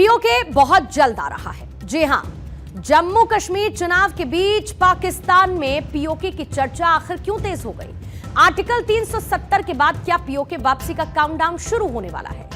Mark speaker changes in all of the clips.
Speaker 1: PoK बहुत जल्द आ रहा है। जी हां, जम्मू कश्मीर चुनाव के बीच पाकिस्तान में पीओके की चर्चा आखिर क्यों तेज हो गई? आर्टिकल 370 के बाद क्या पीओके वापसी का काउंटडाउन शुरू होने वाला है?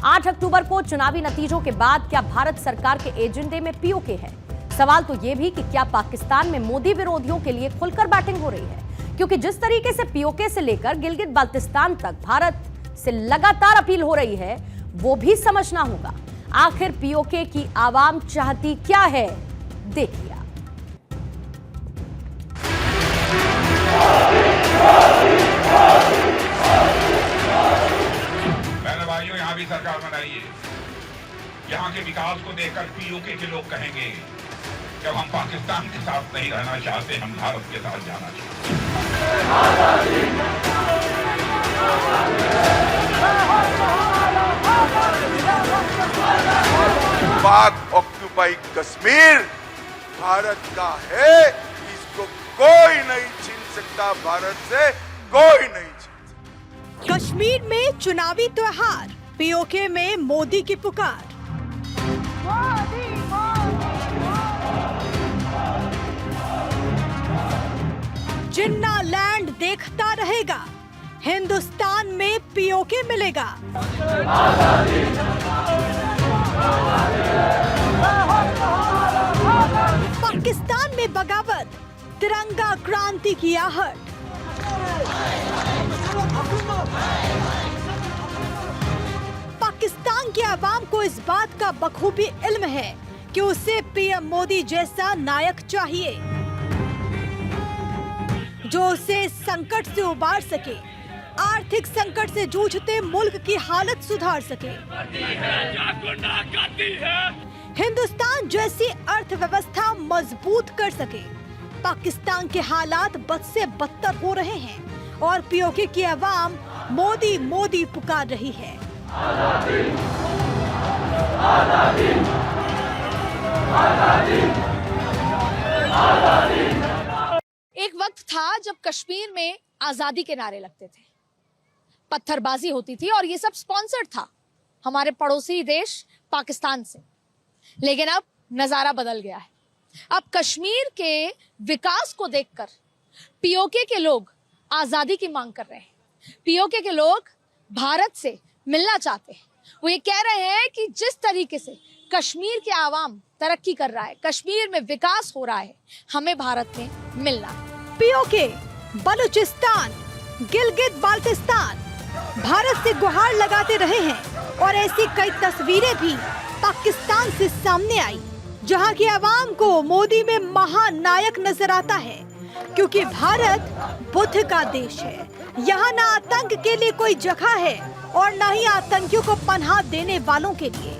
Speaker 1: 8 अक्टूबर को चुनावी नतीजों के बाद क्या भारत सरकार के एजेंडे में पीओके है? सवाल तो यह भी कि क्या पाकिस्तान में मोदी विरोधियों के लिए खुलकर बैटिंग हो रही है? क्योंकि जिस तरीके से पीओके से लेकर गिलगित बाल्टिस्तान तक भारत से लगातार अपील हो रही है, वो भी समझना होगा। आखिर पीओके की आवाम चाहती क्या है, देखिए आप।
Speaker 2: बहनों भाइयों, यहाँ भी सरकार बनाइए। यहाँ के विकास को देखकर पीओके के लोग कहेंगे जब हम पाकिस्तान के साथ नहीं रहना चाहते, हम भारत के साथ जाना चाहते हैं।
Speaker 3: पाक ऑक्यूपाई कश्मीर भारत का है, इसको कोई नहीं छीन सकता, भारत से कोई नहीं छीन सकता।
Speaker 4: कश्मीर में चुनावी त्योहार, पीओके में मोदी की पुकार। जिन्ना लैंड देखता रहेगा, हिंदुस्तान में पीओके मिलेगा। पाकिस्तान में बगावत, तिरंगा क्रांति की आहट। पाकिस्तान के आवाम को इस बात का बखूबी इल्म है कि उसे पीएम मोदी जैसा नायक चाहिए जो उसे संकट से उबार सके, आर्थिक संकट से जूझते मुल्क की हालत सुधार सके। हिंदुस्तान जैसी अर्थव्यवस्था मजबूत कर सके। पाकिस्तान के हालात बद से बदतर हो रहे हैं और पीओके की आवाम मोदी मोदी पुकार रही है। आजादी, आजादी,
Speaker 5: आजादी, आजादी। एक वक्त था जब कश्मीर में आजादी के नारे लगते थे, पत्थरबाजी होती थी और ये सब स्पॉन्सर्ड था हमारे पड़ोसी देश पाकिस्तान से। लेकिन अब नजारा बदल गया है। अब कश्मीर के विकास को देखकर पीओके के लोग आजादी की मांग कर रहे हैं। पीओके के लोग भारत से मिलना चाहते हैं। वो ये कह रहे हैं कि जिस तरीके से कश्मीर के आवाम तरक्की कर रहा है, कश्मीर में विकास हो रहा है, हमें भारत में मिलना।
Speaker 4: पीओके, बलूचिस्तान, गिलगित बाल्टिस्तान भारत से गुहार लगाते रहे हैं और ऐसी कई तस्वीरें भी पाकिस्तान से सामने आई जहां की आवाम को मोदी में महानायक नजर आता है, क्योंकि भारत बुद्ध का देश है। यहाँ न आतंक के लिए कोई जगह है और न ही आतंकियों को पनाह देने वालों के लिए।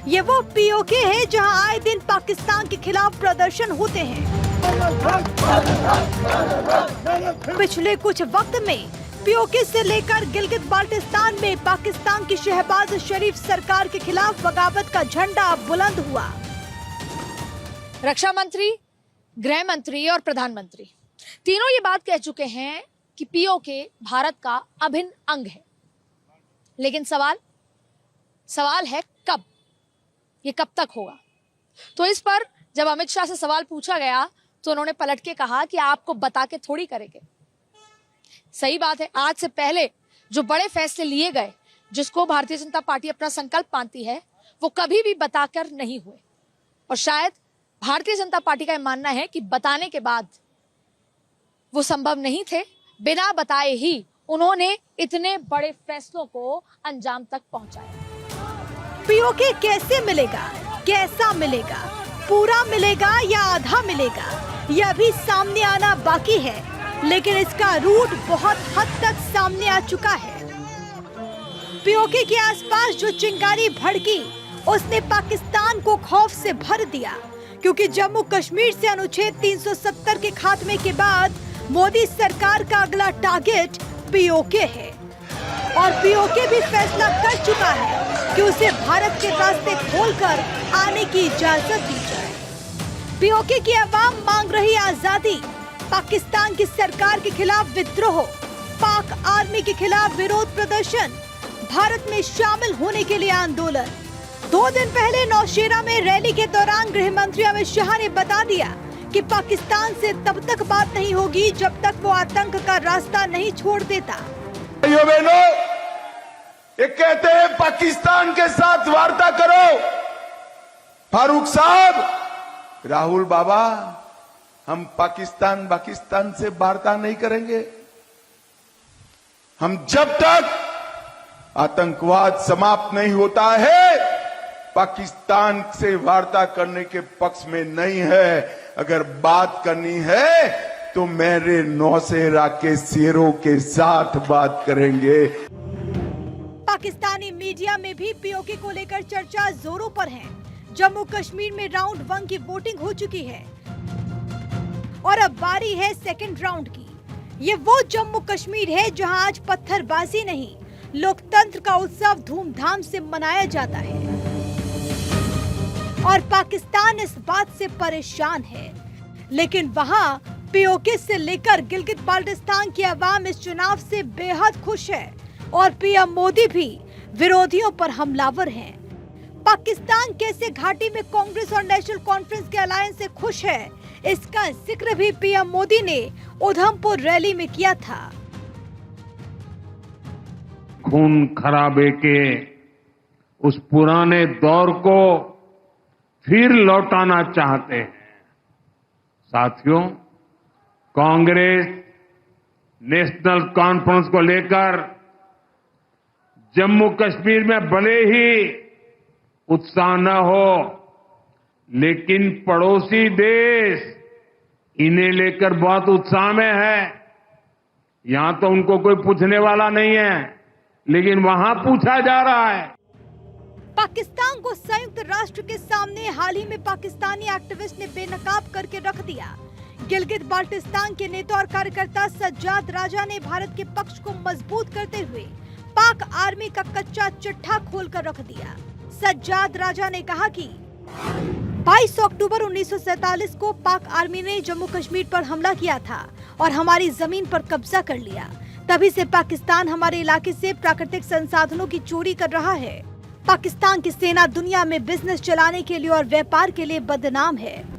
Speaker 4: ये वो पीओके है जहां आए दिन पाकिस्तान के खिलाफ प्रदर्शन होते हैं। पिछले कुछ वक्त में पीओके से लेकर गिलगित बाल्टिस्तान में पाकिस्तान की शहबाज शरीफ सरकार के खिलाफ बगावत का झंडा बुलंद हुआ।
Speaker 5: रक्षा मंत्री, गृह मंत्री और प्रधानमंत्री तीनों ये बात कह चुके हैं कि पीओके भारत का अभिन्न अंग है। लेकिन सवाल है कब, ये कब तक होगा? तो इस पर जब अमित शाह से सवाल पूछा गया तो उन्होंने पलट के कहा कि आपको बता के थोड़ी करेंगे। सही बात है, आज से पहले जो बड़े फैसले लिए गए, जिसको भारतीय जनता पार्टी अपना संकल्प मानती है, वो कभी भी बताकर नहीं हुए। और शायद भारतीय जनता पार्टी का यह मानना है कि बताने के बाद वो संभव नहीं थे। बिना बताए ही उन्होंने इतने बड़े फैसलों को अंजाम तक पहुंचाया।
Speaker 4: पीओके कैसे मिलेगा, कैसा मिलेगा, पूरा मिलेगा या आधा मिलेगा, यह भी सामने आना बाकी है। लेकिन इसका रूट बहुत हद तक सामने आ चुका है। पीओके के आसपास जो चिंगारी भड़की, उसने पाकिस्तान को खौफ से भर दिया, क्योंकि जम्मू कश्मीर से अनुच्छेद 370 के खात्मे के बाद मोदी सरकार का अगला टारगेट पीओके है। और पीओके भी फैसला कर चुका है कि उसे भारत के रास्ते खोलकर आने की इजाजत दी जाए। पीओके की आवाम मांग रही आजादी, पाकिस्तान की सरकार के खिलाफ विद्रोह, पाक आर्मी के खिलाफ विरोध प्रदर्शन, भारत में शामिल होने के लिए आंदोलन। 2 दिन पहले नौशेरा में रैली के दौरान गृह मंत्री अमित शाह ने बता दिया कि पाकिस्तान से तब तक बात नहीं होगी जब तक वो आतंक का रास्ता नहीं छोड़ देता।
Speaker 3: भाइयों बहनों, ये कहते हैं पाकिस्तान के साथ वार्ता करो। फारूक साहब, राहुल बाबा, हम पाकिस्तान से वार्ता नहीं करेंगे। हम जब तक आतंकवाद समाप्त नहीं होता है, पाकिस्तान से वार्ता करने के पक्ष में नहीं है। अगर बात करनी है तो मेरे नौसेरा के शेरों के साथ बात करेंगे।
Speaker 4: पाकिस्तानी मीडिया में भी पीओके को लेकर चर्चा जोरों पर है। जम्मू कश्मीर में राउंड 1 की वोटिंग हो चुकी है और अब बारी है सेकंड राउंड की। ये वो जम्मू कश्मीर है जहां आज पत्थरबाजी नहीं, लोकतंत्र का उत्सव धूमधाम से मनाया जाता है और पाकिस्तान इस बात से परेशान है। लेकिन वहां पीओके से लेकर गिलगित बाल्टिस्तान की आवाम इस चुनाव से बेहद खुश है और पीएम मोदी भी विरोधियों पर हमलावर हैं। पाकिस्तान कैसे घाटी में कांग्रेस और नेशनल कॉन्फ्रेंस के अलायंस से खुश है, इसका जिक्र भी पीएम मोदी ने उधमपुर रैली में किया था।
Speaker 6: खून खराबे के उस पुराने दौर को फिर लौटाना चाहते हैं। साथियों, कांग्रेस नेशनल कॉन्फ्रेंस को लेकर जम्मू कश्मीर में भले ही उत्साह न हो, लेकिन पड़ोसी देश इन्हें लेकर बहुत उत्साह में है। यहां तो उनको कोई पूछने वाला नहीं है, लेकिन वहां पूछा जा रहा है।
Speaker 4: पाकिस्तान को संयुक्त राष्ट्र के सामने हाल ही में पाकिस्तानी एक्टिविस्ट ने बेनकाब करके रख दिया। गिलगित बाल्टिस्तान के नेता और कार्यकर्ता सज्जाद राजा ने भारत के पक्ष को मजबूत करते हुए पाक आर्मी का कच्चा चिट्ठा खोलकर रख दिया। सज्जाद राजा ने कहा कि 22 अक्टूबर 1947 को पाक आर्मी ने जम्मू कश्मीर पर हमला किया था और हमारी जमीन पर कब्जा कर लिया। तभी से पाकिस्तान हमारे इलाके से प्राकृतिक संसाधनों की चोरी कर रहा है। पाकिस्तान की सेना दुनिया में बिजनेस चलाने के लिए और व्यापार के लिए बदनाम है।